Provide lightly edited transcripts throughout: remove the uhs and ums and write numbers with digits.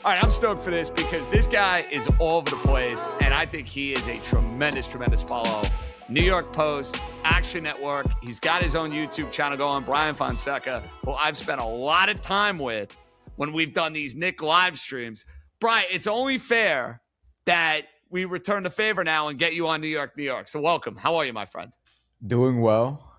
All right, I'm stoked for this because this guy is all over the place, and I think he is a tremendous, tremendous follow. New York Post, Action Network. He's got his own YouTube channel going, Bryan Fonseca, who I've spent a lot of time with when we've done these Knicks live streams. Bryan, it's only fair that we return the favor now and get you on New York, New York. So welcome. How are you, my friend? Doing well.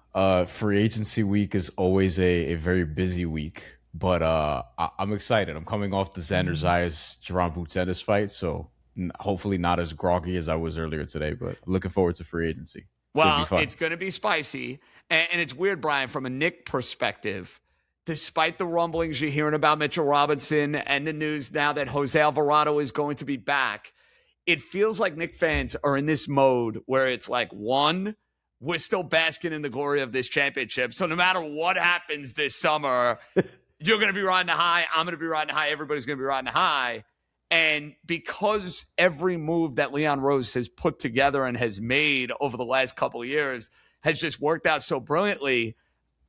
Free agency week is always a very busy week, but I'm excited. I'm coming off the Xander Zayas Jerome Boots Ennis fight, so hopefully not as groggy as I was earlier today, but looking forward to free agency. Well, it's going to be spicy, and it's weird, Bryan, from a Knick perspective. Despite the rumblings you're hearing about Mitchell Robinson and the news now that Jose Alvarado is going to be back, it feels like Knick fans are in this mode where it's like, one, we're still basking in the glory of this championship. So no matter what happens this summer, you're going to be riding the high. I'm going to be riding the high. Everybody's going to be riding the high. And because every move that Leon Rose has put together and has made over the last couple of years has just worked out so brilliantly,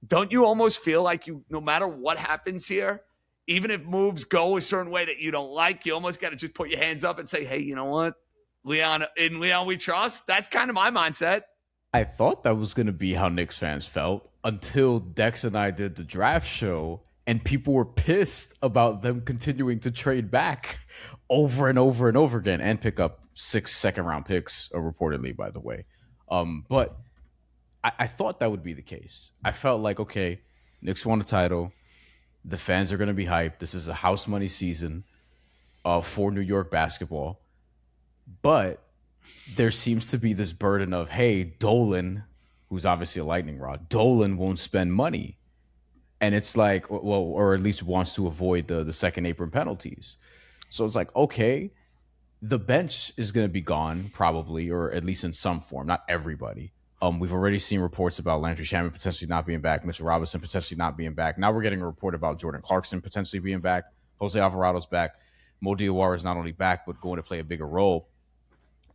don't you almost feel like you, no matter what happens here, even if moves go a certain way that you don't like, you almost got to just put your hands up and say, hey, you know what? Leon we trust. That's kind of my mindset. I thought that was going to be how Knicks fans felt until Dex and I did the draft show, and people were pissed about them continuing to trade back over and over and over again and pick up 6 second-round picks, reportedly, by the way. But I thought that would be the case. I felt like, okay, Knicks won a title. The fans are going to be hyped. This is a house money season for New York basketball. But there seems to be this burden of, hey, Dolan, who's obviously a lightning rod, Dolan won't spend money. And it's like, well, or at least wants to avoid the second apron penalties. So it's like, okay, the bench is going to be gone probably, or at least in some form, not everybody. We've already seen reports about Landry Shamet potentially not being back, Mitchell Robinson potentially not being back. Now we're getting a report about Jordan Clarkson potentially being back. Jose Alvarado's back. Mo Diawara is not only back, but going to play a bigger role.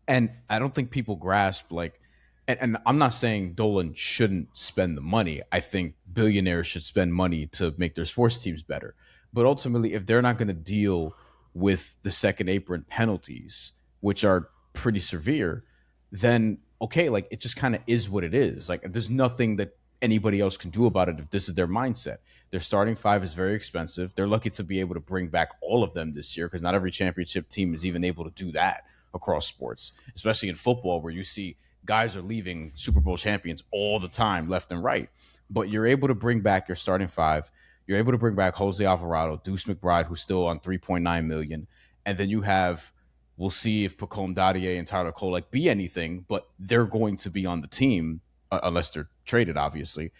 And I don't think people grasp, like, and I'm not saying Dolan shouldn't spend the money. I think billionaires should spend money to make their sports teams better. But ultimately, if they're not going to deal with the second apron penalties, which are pretty severe, then okay, like it just kind of is what it is. Like there's nothing that anybody else can do about it if this is their mindset. Their starting five is very expensive. They're lucky to be able to bring back all of them this year because not every championship team is even able to do that across sports, especially in football where you see guys are leaving Super Bowl champions all the time, left and right. But you're able to bring back your starting five. You're able to bring back Jose Alvarado, Deuce McBride, who's still on $3.9 million. And then you have, we'll see if Pacome Dadier and Tyler Kolek be anything, but they're going to be on the team unless they're traded, obviously.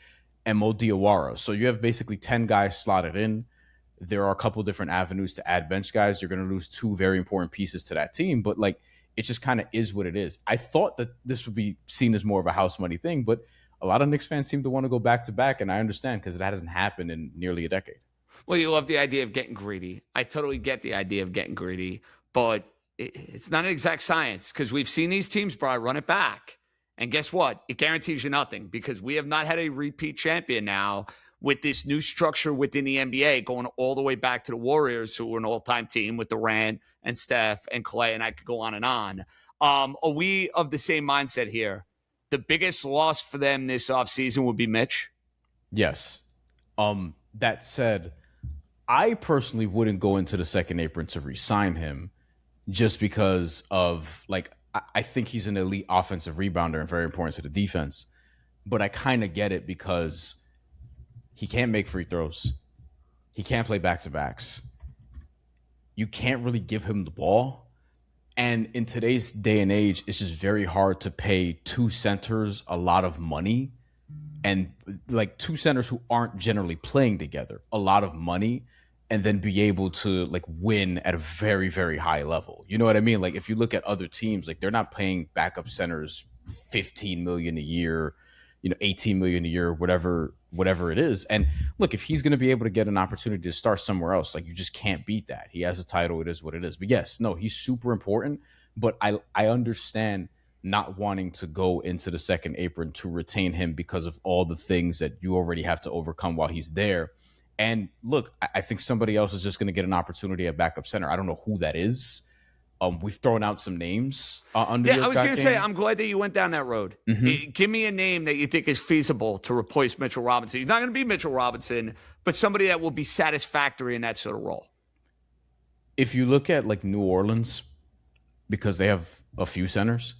And Mo Diawara. So you have basically 10 guys slotted in. There are a couple different avenues to add bench guys. You're going to lose 2 very important pieces to that team, but like it just kind of is what it is. I thought that this would be seen as more of a house money thing, but a lot of Knicks fans seem to want to go back to back, and I understand because that hasn't happened in nearly a decade. Well, you love the idea of getting greedy. I totally get the idea of getting greedy, but it's not an exact science because we've seen these teams, Brian, run it back. And guess what? It guarantees you nothing because we have not had a repeat champion now with this new structure within the NBA going all the way back to the Warriors, who were an all-time team with Durant and Steph and Clay, and I could go on and on. Are we of the same mindset here? The biggest loss for them this offseason would be Mitch? Yes. That said, I personally wouldn't go into the second apron to re-sign him just because of, like, I think he's an elite offensive rebounder and very important to the defense. But I kind of get it because he can't make free throws. He can't play back-to-backs. You can't really give him the ball. And in today's day and age, it's just very hard to pay 2 centers a lot of money. And like 2 centers who aren't generally playing together, a lot of money, and then be able to like win at a very, very high level. You know what I mean? Like if you look at other teams, like they're not paying backup centers $15 million a year, $18 million a year, whatever it is. And look, if he's going to be able to get an opportunity to start somewhere else, like you just can't beat that. He has a title. It is what it is. But yes, no, he's super important. But I understand not wanting to go into the second apron to retain him because of all the things that you already have to overcome while he's there. And look, I think somebody else is just going to get an opportunity at backup center. I don't know who that is. We've thrown out some names under Yeah, your I was going to game. say, I'm glad that you went down that road. Give me a name that you think is feasible to replace Mitchell Robinson. He's not going to be Mitchell Robinson, but somebody that will be satisfactory in that sort of role. If you look at like New Orleans, because they have a few centers,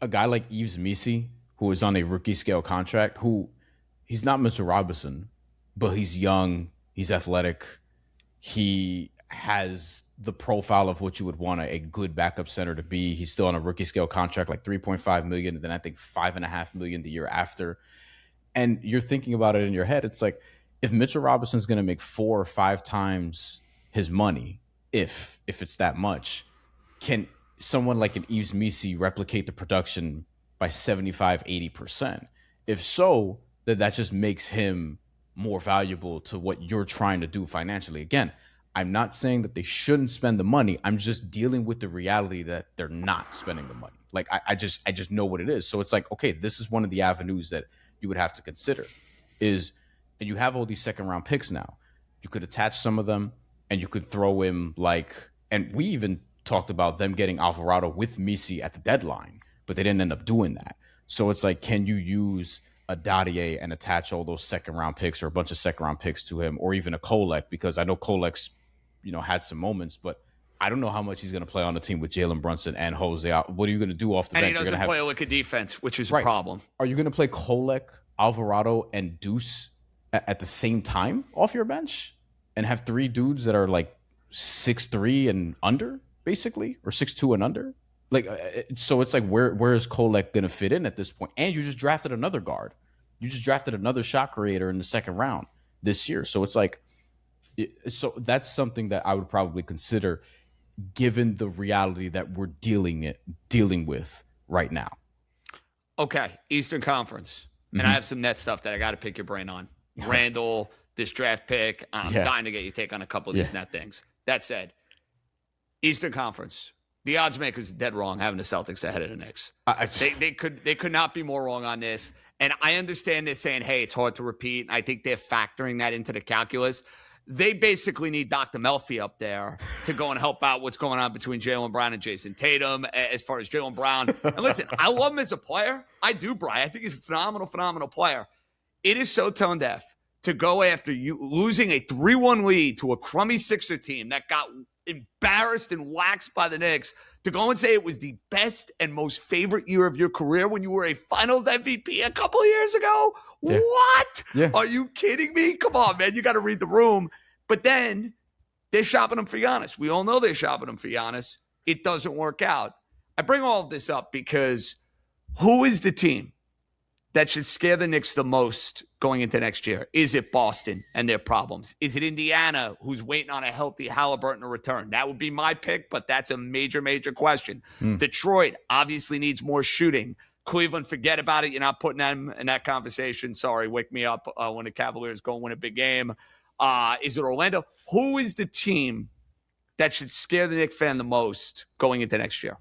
a guy like Yves Missi, who is on a rookie scale contract, who he's not Mitchell Robinson, but he's young, he's athletic, he has the profile of what you would want a good backup center to be. He's still on a rookie scale contract, like $3.5 million, and then I think $5.5 million the year after. And you're thinking about it in your head. It's like, if Mitchell Robinson's going to make 4 or 5 times his money, if it's that much, can someone like an Yves Missi replicate the production by 75-80%? If so, then that just makes him more valuable to what you're trying to do financially. Again, I'm not saying that they shouldn't spend the money. I'm just dealing with the reality that they're not spending the money. Like I just know what it is. So it's like, okay, this is one of the avenues that you would have to consider is, and you have all these second round picks now. You could attach some of them and you could throw in like, and we even talked about them getting Alvarado with Missi at the deadline, but they didn't end up doing that. So it's like, can you use a Dadier and attach all those second round picks or a bunch of second round picks to him, or even a Kolek? Because I know Kolek's, had some moments, but I don't know how much he's going to play on the team with Jalen Brunson and Jose. What are you going to do off the bench? And he doesn't play like a defense, which is a problem. Are you going to play Kolek, Alvarado, and Deuce at the same time off your bench and have 3 dudes that are like 6'3" and under, basically, or 6'2" and under? Like, so it's like, where is Kolek going to fit in at this point? And you just drafted another guard. You just drafted another shot creator in the second round this year. So it's like, so that's something that I would probably consider, given the reality that we're dealing with right now. Okay, Eastern Conference. And I have some net stuff that I got to pick your brain on. Randle, this draft pick. I'm dying to get your take on a couple of these net things. That said, Eastern Conference. The odds makers are dead wrong having the Celtics ahead of the Knicks. They could not be more wrong on this. And I understand they're saying, hey, it's hard to repeat. I think they're factoring that into the calculus. They basically need Dr. Melfi up there to go and help out what's going on between Jaylen Brown and Jason Tatum as far as Jaylen Brown. And listen, I love him as a player. I do, Brian. I think he's a phenomenal player. It is so tone deaf to go after you losing a 3-1 lead to a crummy Sixer team that got embarrassed and waxed by the Knicks, to go and say it was the best and most favorite year of your career when you were a finals MVP a couple of years ago. Yeah. What? Yeah. Are you kidding me? Come on, man. You got to read the room. But then they're shopping him for Giannis. We all know they're shopping him for Giannis. It doesn't work out. I bring all of this up because who is the team that should scare the Knicks the most going into next year? Is it Boston and their problems? Is it Indiana, who's waiting on a healthy Halliburton to return? That would be my pick, but that's a major question. Detroit obviously needs more shooting. Cleveland, forget about it. You're not putting them in that conversation. Sorry, wake me up when the Cavaliers go and win a big game. Is it Orlando? Who is the team that should scare the Knicks fan the most going into next year?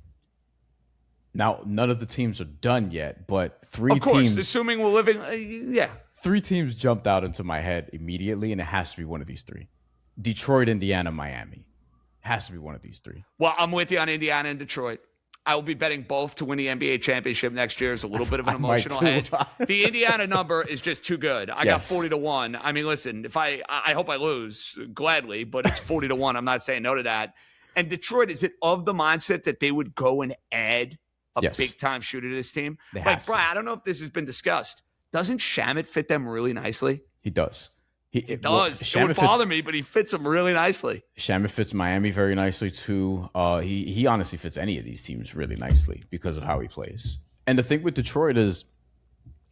Now, none of the teams are done yet, but of course, teams, assuming we're living, 3 teams jumped out into my head immediately, and it has to be one of these 3. Detroit, Indiana, Miami. It has to be one of these 3. Well, I'm with you on Indiana and Detroit. I will be betting both to win the NBA championship next year. Is a little bit of an emotional hedge. The Indiana number is just too good. I got 40-1. I mean, listen, if I hope I lose gladly, but it's 40-1. I'm not saying no to that. And Detroit, is it of the mindset that they would go and add a big-time shooter to this team? Like, Brian, I don't know if this has been discussed. Doesn't Shamet fit them really nicely? He does. It does. It would bother me, but he fits them really nicely. Shamet fits Miami very nicely, too. He honestly fits any of these teams really nicely because of how he plays. And the thing with Detroit is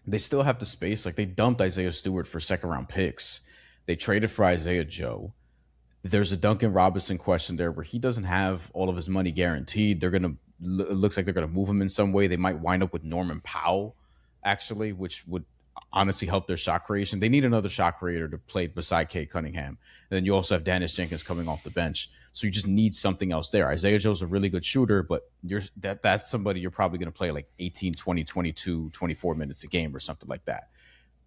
they still have the space. Like, they dumped Isaiah Stewart for second-round picks. They traded for Isaiah Joe. There's a Duncan Robinson question there where he doesn't have all of his money guaranteed. It looks like they're going to move him in some way. They might wind up with Norman Powell, actually, which would honestly help their shot creation. They need another shot creator to play beside Kate Cunningham. And then you also have Dennis Jenkins coming off the bench. So you just need something else there. Isaiah Joe's a really good shooter, but that's somebody you're probably going to play like 18, 20, 22, 24 minutes a game or something like that.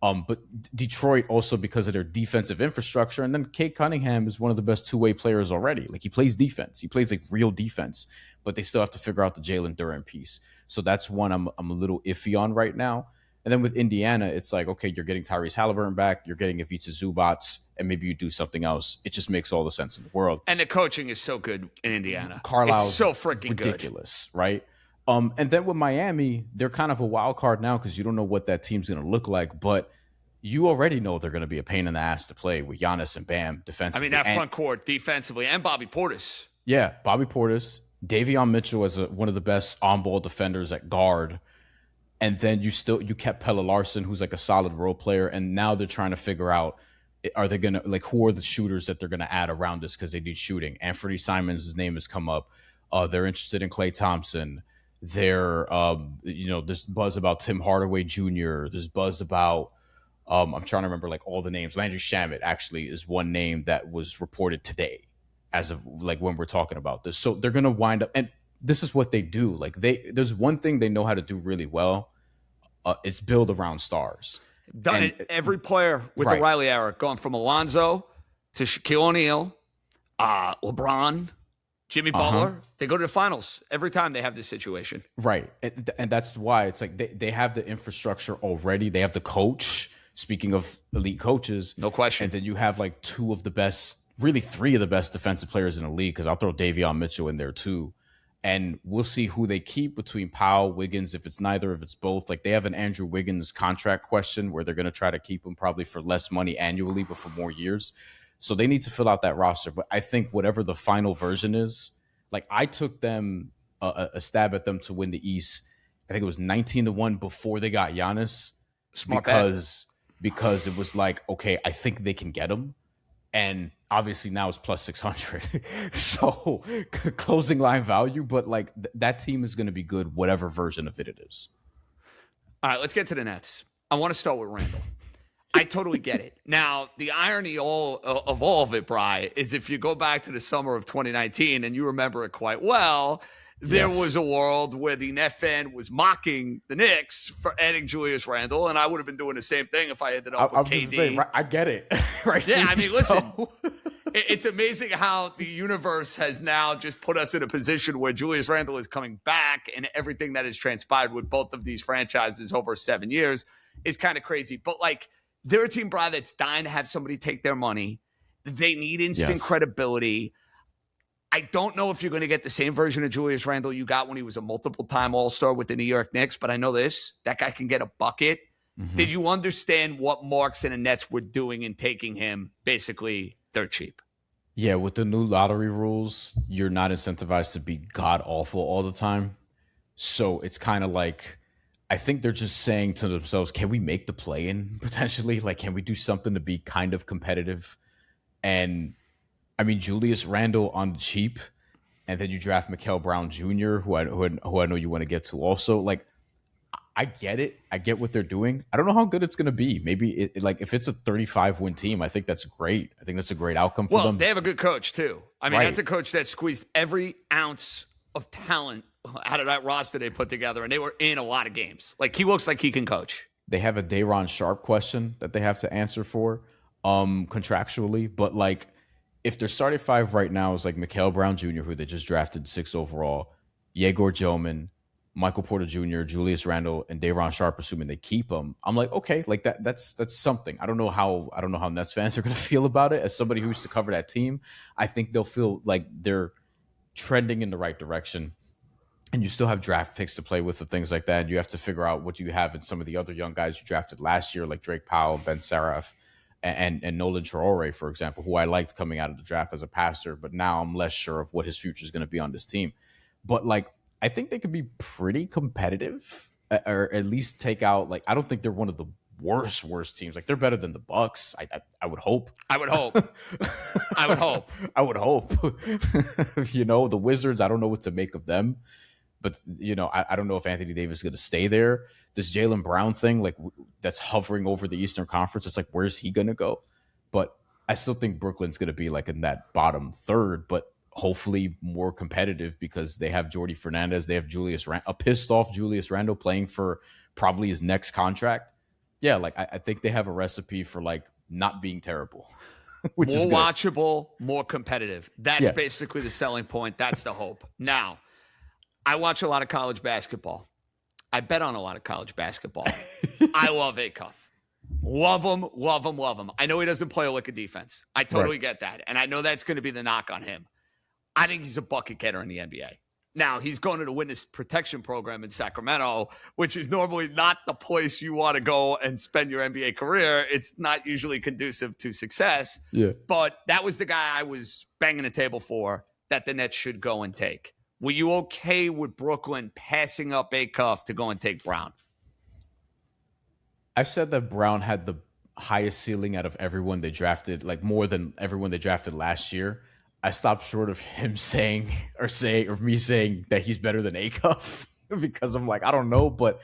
But Detroit also because of their defensive infrastructure, and then Kate Cunningham is one of the best two-way players already. Like he plays defense, he plays like real defense, but they still have to figure out the Jalen Duren piece. So that's one I'm a little iffy on right now. And then with Indiana, it's like, okay, you're getting Tyrese Halliburton back, you're getting Ivica Zubats, and maybe you do something else. It just makes all the sense in the world. And the coaching is so good in Indiana. Carlisle's it's so freaking ridiculous, right? And then with Miami, they're kind of a wild card now because you don't know what that team's going to look like, but you already know they're going to be a pain in the ass to play with Giannis and Bam defensively. I mean, that front court defensively and Bobby Portis. Yeah, Bobby Portis, Davion Mitchell as one of the best on-ball defenders at guard. And then you kept Pelle Larsson, who's like a solid role player. And now they're trying to figure out, are they going to, like, who are the shooters that they're going to add around this because they need shooting? Anthony Simons, his name has come up. They're interested in Klay Thompson. There's buzz about Tim Hardaway Jr. There's buzz about, I'm trying to remember like all the names. Landry Shamet actually is one name that was reported today as of like when we're talking about this. So they're going to wind up, and this is what they do. Like there's one thing they know how to do really well. It's build around stars. Done it every player with the Riley era, gone from Alonzo to Shaquille O'Neal, LeBron, Jimmy Butler. They go to the finals every time they have this situation. Right. And that's why it's like they have the infrastructure already. They have the coach. Speaking of elite coaches. No question. And then you have like two of the best, really three of the best defensive players in the league, because I'll throw Davion Mitchell in there too. And we'll see who they keep between Powell, Wiggins, if it's neither, if it's both. Like they have an Andrew Wiggins contract question where they're going to try to keep him probably for less money annually, but for more years. So they need to fill out that roster. But I think whatever the final version is, like I took them a stab at them to win the East. I think it was 19-1 before they got Giannis. Smart because it was like, okay, I think they can get him. And obviously now it's plus 600. So closing line value, but like that team is going to be good, whatever version of it is. All right, let's get to the Nets. I want to start with Randle. I totally get it. Now, the irony of all of it, Bri, is if you go back to the summer of 2019 and you remember it quite well, there was a world where the net fan was mocking the Knicks for adding Julius Randle, and I would have been doing the same thing if I ended up with KD. Saying, I get it. Right? Yeah, I mean, listen, it's amazing how the universe has now just put us in a position where Julius Randle is coming back, and everything that has transpired with both of these franchises over 7 years is kind of crazy. But, like, they're a team, Bri, that's dying to have somebody take their money. They need instant credibility. I don't know if you're going to get the same version of Julius Randle you got when he was a multiple-time All-Star with the New York Knicks, but I know this. That guy can get a bucket. Mm-hmm. Did you understand what Marks and the Nets were doing in taking him basically dirt cheap? Yeah, with the new lottery rules, you're not incentivized to be god-awful all the time. So it's kind of like, I think they're just saying to themselves, can we make the play-in potentially? Like, can we do something to be kind of competitive? And I mean, Julius Randle on the cheap, and then you draft Mikal Brown Jr., who I know you want to get to also. Like, I get it. I get what they're doing. I don't know how good it's going to be. Maybe, like, if it's a 35-win team, I think that's great. I think that's a great outcome for them. Well, they have a good coach, too. I mean, that's a coach that squeezed every ounce of talent out of that roster they put together, and they were in a lot of games. Like, he looks like he can coach. They have a Day'Ron Sharpe question that they have to answer for contractually, but, like, if their starting five right now is like Mikal Brown Jr., who they just drafted 6th overall, Yegor Joman, Michael Porter Jr., Julius Randle, and Day'Ron Sharpe, assuming they keep him, I'm like, okay, like that's something. I don't know how Nets fans are going to feel about it. As somebody who used to cover that team, I think they'll feel like they're trending in the right direction. And you still have draft picks to play with and things like that. And you have to figure out what you have in some of the other young guys you drafted last year, like Drake Powell, Ben Seraph, and Nolan Traore, for example, who I liked coming out of the draft as a passer, but now I'm less sure of what his future is going to be on this team. But, like, I think they could be pretty competitive, or at least take out, like, I don't think they're one of the worst teams. Like, they're better than the Bucks. I would hope. I would hope. I would hope. The Wizards, I don't know what to make of them. But, I don't know if Anthony Davis is going to stay there. This Jaylen Brown thing, like, that's hovering over the Eastern Conference, it's like, where's he going to go? But I still think Brooklyn's going to be, like, in that bottom third, but hopefully more competitive because they have Jordy Fernandez. They have a pissed-off Julius Randle playing for probably his next contract. Yeah, like I think they have a recipe for like not being terrible, which More is good. watchable, more competitive. That's Yeah. basically the selling point. That's the hope. Now, I watch a lot of college basketball. I bet on a lot of college basketball. I love Acuff. Love him, love him, love him. I know he doesn't play a lick of defense. I totally get that. And I know that's going to be the knock on him. I think he's a bucket getter in the NBA. Now, he's going to the witness protection program in Sacramento, which is normally not the place you want to go and spend your NBA career. It's not usually conducive to success. Yeah. But that was the guy I was banging the table for that the Nets should go and take. Were you okay with Brooklyn passing up Acuff to go and take Brown? I said that Brown had the highest ceiling out of everyone they drafted, like more than everyone they drafted last year. I stopped short of him saying me saying that he's better than Acuff because I'm like, I don't know, but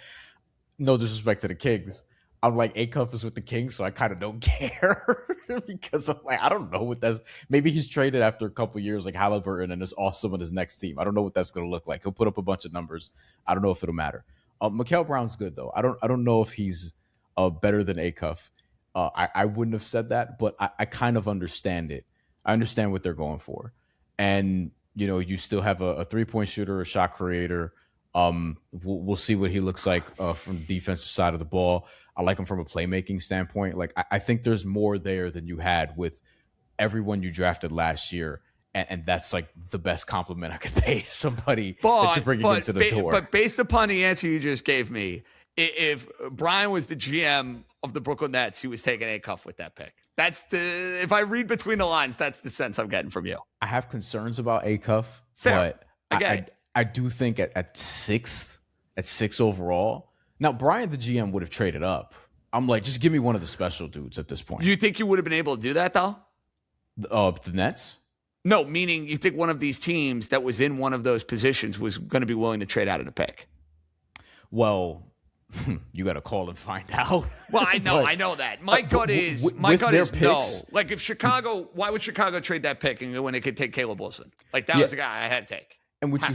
no disrespect to the Kings. I'm like, Acuff is with the Kings, so I kind of don't care because I'm like, I don't know what that's. Maybe he's traded after a couple years like Halliburton and is awesome on his next team. I don't know what that's going to look like. He'll put up a bunch of numbers. I don't know if it'll matter. Mikal Brown's good though. I don't know if he's better than Acuff. I wouldn't have said that, but I kind of understand it. I understand what they're going for. And, you know, you still have a three-point shooter, a shot creator. We'll see what he looks like from the defensive side of the ball. I like him from a playmaking standpoint. Like, I think there's more there than you had with everyone you drafted last year. And that's like the best compliment I could pay somebody that you're bringing into the door. But based upon the answer you just gave me, if Bryan was the GM of the Brooklyn Nets, he was taking Acuff with that pick. If I read between the lines, that's the sense I'm getting from you. I have concerns about Acuff, Fair. but I do think at six overall. Now, Bryan, the GM, would have traded up. I'm like, just give me one of the special dudes at this point. Do you think you would have been able to do that, though? The Nets? No, meaning you think one of these teams that was in one of those positions was going to be willing to trade out of the pick? Well, you got to call and find out. Well, I know that. My gut is no. Like if Chicago, why would Chicago trade that pick and when they could take Caleb Wilson? Like that was the guy I had to take. And what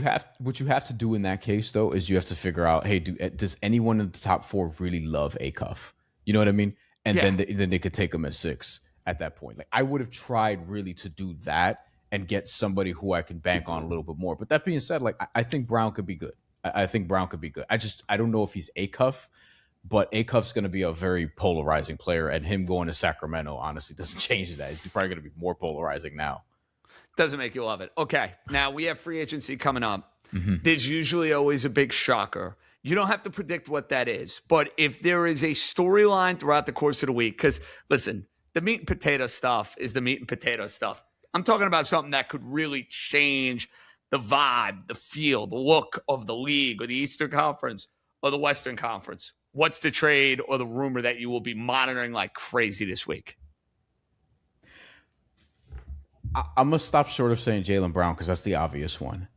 you have to do in that case though is you have to figure out, hey, does anyone in the top four really love Acuff? You know what I mean? And then they could take him at 6 at that point. Like I would have tried really to do that and get somebody who I can bank on a little bit more. But that being said, like I think Brown could be good. I think Brown could be good. I don't know if he's Acuff, but Acuff's going to be a very polarizing player, and him going to Sacramento honestly doesn't change that. He's probably going to be more polarizing now. Doesn't make you love it. Okay, now we have free agency coming up. Mm-hmm. There's usually always a big shocker. You don't have to predict what that is, but if there is a storyline throughout the course of the week, because listen, the meat and potato stuff is the meat and potato stuff. I'm talking about something that could really change the vibe, the feel, the look of the league or the Eastern Conference or the Western Conference. What's the trade or the rumor that you will be monitoring like crazy this week? I'm going to stop short of saying Jaylen Brown because that's the obvious one.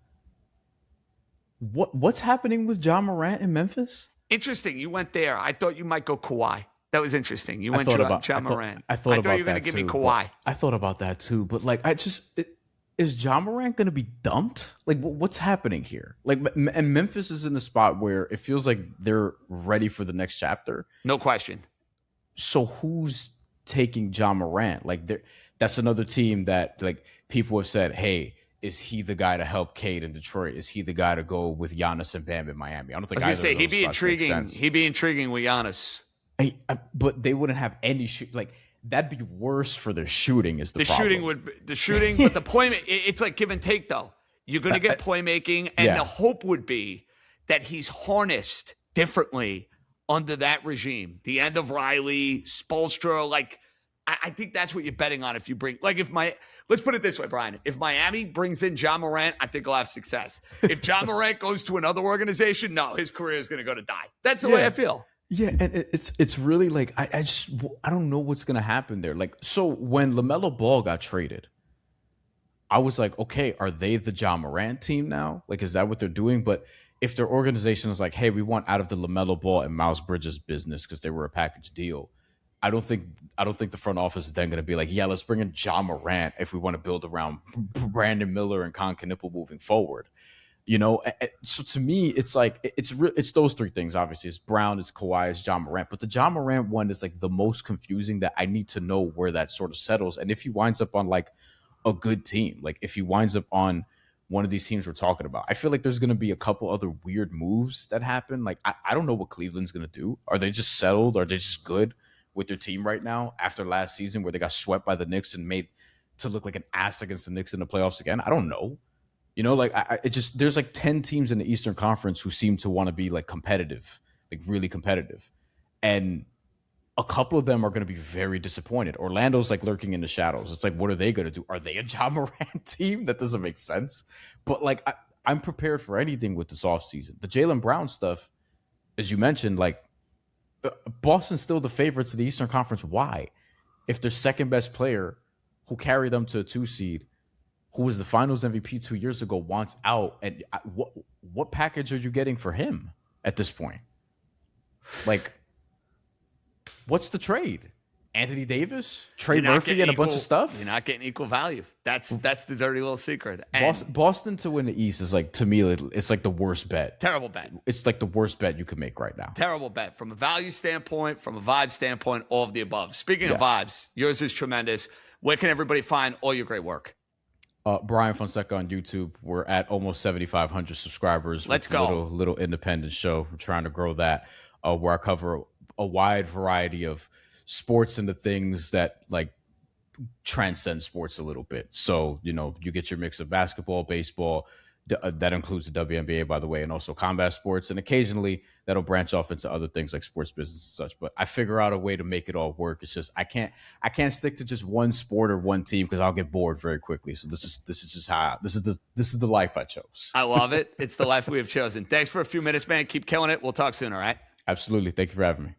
What's happening with Ja Morant in Memphis? Interesting. You went there. I thought you might go Kawhi. That was interesting. You went Ja Morant. I thought you were going to give me Kawhi. I thought about that too. But like, is Ja Morant going to be dumped? Like, what's happening here? Like, and Memphis is in a spot where it feels like they're ready for the next chapter. No question. So who's taking Ja Morant? Like, that's another team that like people have said, hey, is he the guy to help Cade in Detroit? Is he the guy to go with Giannis and Bam in Miami? I don't think. I was going to say he'd be intriguing. He'd be intriguing with Giannis. But they wouldn't have any shoot. Like that'd be worse for their shooting. Is the problem. The shooting, but the point. It's like give and take though. You're going to get playmaking, and the hope would be that he's harnessed differently under that regime. The end of Riley, Spoelstra, like. I think that's what you're betting on if you bring, like let's put it this way, Brian. If Miami brings in Ja Morant, I think he'll have success. If Ja Morant goes to another organization, no, his career is going to go to die. That's the way I feel. Yeah, and it's really like, I don't know what's going to happen there. Like, so when LaMelo Ball got traded, I was like, okay, are they the Ja Morant team now? Like, is that what they're doing? But if their organization is like, hey, we want out of the LaMelo Ball and Miles Bridges business because they were a package deal, I don't think the front office is then going to be like, yeah, let's bring in Ja Morant if we want to build around Brandon Miller and Con Knipple moving forward. So to me, it's like it's those three things. Obviously, it's Brown, it's Kawhi, it's John Morant. But the John Morant one is like the most confusing. That I need to know where that sort of settles, and if he winds up on like a good team, like if he winds up on one of these teams we're talking about, I feel like there's going to be a couple other weird moves that happen. Like I don't know what Cleveland's going to do. Are they just settled? Are they just good with their team right now after last season where they got swept by the Knicks and made to look like an ass against the Knicks in the playoffs again? I don't know. Like it just there's like 10 teams in the Eastern Conference who seem to want to be like competitive, like really competitive. And a couple of them are going to be very disappointed. Orlando's like lurking in the shadows. It's like, what are they going to do? Are they a John Morant team? That doesn't make sense. But like I'm prepared for anything with this offseason. The Jaylen Brown stuff, as you mentioned, like Boston's still the favorites of the Eastern Conference. Why? If their second best player who carried them to a 2 seed, who was the Finals MVP 2 years ago, wants out, and what package are you getting for him at this point? Like, what's the trade? Anthony Davis, Trey Murphy, and a bunch of stuff. You're not getting equal value. That's the dirty little secret. And Boston to win the East is like, to me, it's like the worst bet. Terrible bet. It's like the worst bet you could make right now. Terrible bet from a value standpoint, from a vibe standpoint, all of the above. Speaking of vibes, yours is tremendous. Where can everybody find all your great work? Bryan Fonseca on YouTube. We're at almost 7,500 subscribers. Let's go. Little independent show. We're trying to grow that, where I cover a wide variety of sports and the things that like transcend sports a little bit. So, you get your mix of basketball, baseball, that includes the WNBA, by the way, and also combat sports. And occasionally that'll branch off into other things like sports business and such. But I figure out a way to make it all work. It's just I can't stick to just one sport or one team because I'll get bored very quickly. So this is just how this is the life I chose. I love it. It's the life we have chosen. Thanks for a few minutes, man. Keep killing it. We'll talk soon. All right. Absolutely. Thank you for having me.